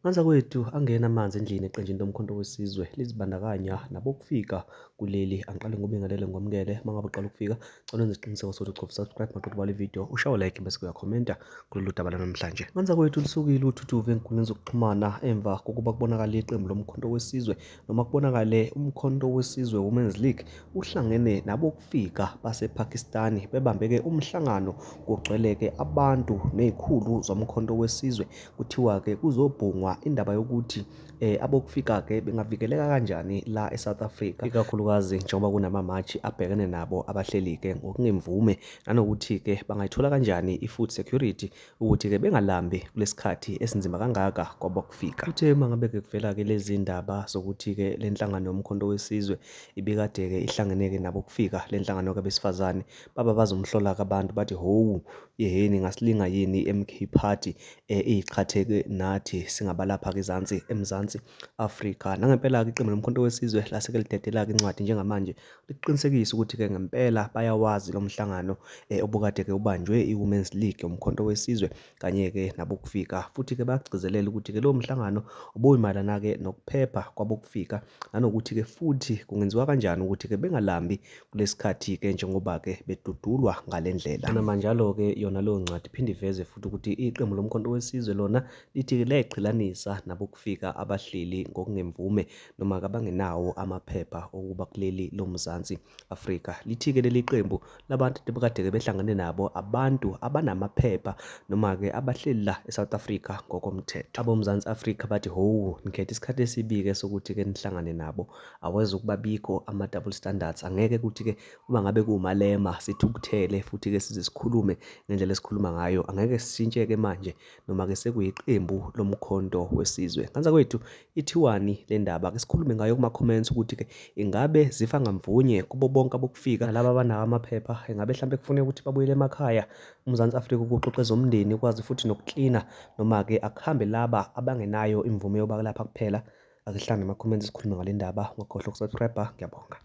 Nganza kwethu angena amanzi endlini eqenjini lomkhonto wesizwe lizibandakanya nabokufika kuleli. Angiqale ngobingelele ngomkele mangabe uqala ukufika cela wenze isiqiniseko sokuthi ucofa subscribe maqedwe ubala video ushaye like bese uyakhomenta kulolu daba namhlanje. Nganza kwethu lusukile uthuthuva enkundleni zokuxhumana emva kokuba kubonakala iqembu lomkhonto wesizwe noma kubonakale umkhonto wesizwe Women's League uhlangene nabokufika basePakistan bebambeke umhlangano kugcweleke abantu nezikhulu zomkhonto wesizwe. Kuthiwa-ke kuzobhungwa indaba yokuthi abokufika-ke bengavikeleka kanjani la eSouth Africa, ikakhulukazi njengoba kunama-match abhekene nabo abahleli-ke ngokungemvume, nanokuthi-ke bangayithola kanjani i-food security ukuthi-ke bengalambi kulesikhathi esinzima kangaka kwabokufika. Kuthe uma ngabe-ke kuvela-ke lezi ndaba zokuthi-ke le nhlangano yomkhonto wesizwe ibikade-ke ihlangene-ke nabokufika, le nhlangano kabesifazane baba bazomhlola-ke abantu bathi, howu yehheni ngasilinga yini i-MK Party iyiqhatheke nathi singabalapha-ke eMzansi Afrika. Nangempela-ke iqembu lomkhonto wesizwe lase-ke lidedela-ke incwadi njengamanje liqinisekisa ukuthi-ke ngempela bayawazi lo mhlangano obukade-ke ubanjwe i-Women's League yomkhonto wesizwe kanye-ke nabokufika, futhi-ke bayagcizelela ukuthi-ke lowo mhlangano ubuyimayelana-ke nokuphepha kwabokufika nanokuthi-ke futhi kungenziwa kanjani ukuthi-ke bengalambi kulesikhathi-ke njengoba-ke bedudulwa ngale ndlela. Namanjalo-ke yona leyo ncwadi iphinde iveze futhi ukuthi iqembu lomkhonto wesizwe lona lithi-ke liyayiqhelanisa nabokufika abahleli ngokungemvume noma-ke abangenawo amaphepha okuba kuleli loMzansi Afrika. Lithi-ke leli qembu labantu ebekade-ke behlangane nabo abantu abanamaphepha noma-ke abahleli la eSouth Africa ngokomthetho. AboMzansi Afrika bathi, howu nikhethe isikhathi esibi-ke sokuthi-ke nihlangane nabo, awezwa ukuba bikho ama-double standards. Angeke ukuthi-ke uma ngabe kuwumalema sithukuthele futhi-ke size sikhulume ngendlela esikhuluma ngayo, angeke sishintshe-ke manje noma-ke sekuyiqembu lomkhonto wesizwe. Nganza kwethu ithiwani le ndaba, ake sikhulume ngayo kuma-comments ukuthi-ke ingabe zifa ngamvunye kubo bonke abokufika nalaba abanawo amaphepha. Ingabe mhlawumbe kufuneka ukuthi babuyele emakhaya, uMzansi Afrika ukuxoxa ezomndeni ukwazi futhi nokuklina, noma-ke akuhambe laba abangenayo imvume yokuba lapha kuphela. Ake sihlangane ema-comments sikhulume ngale ndaba, ungakhohlwa ukusubscribe. Ngiyabonga.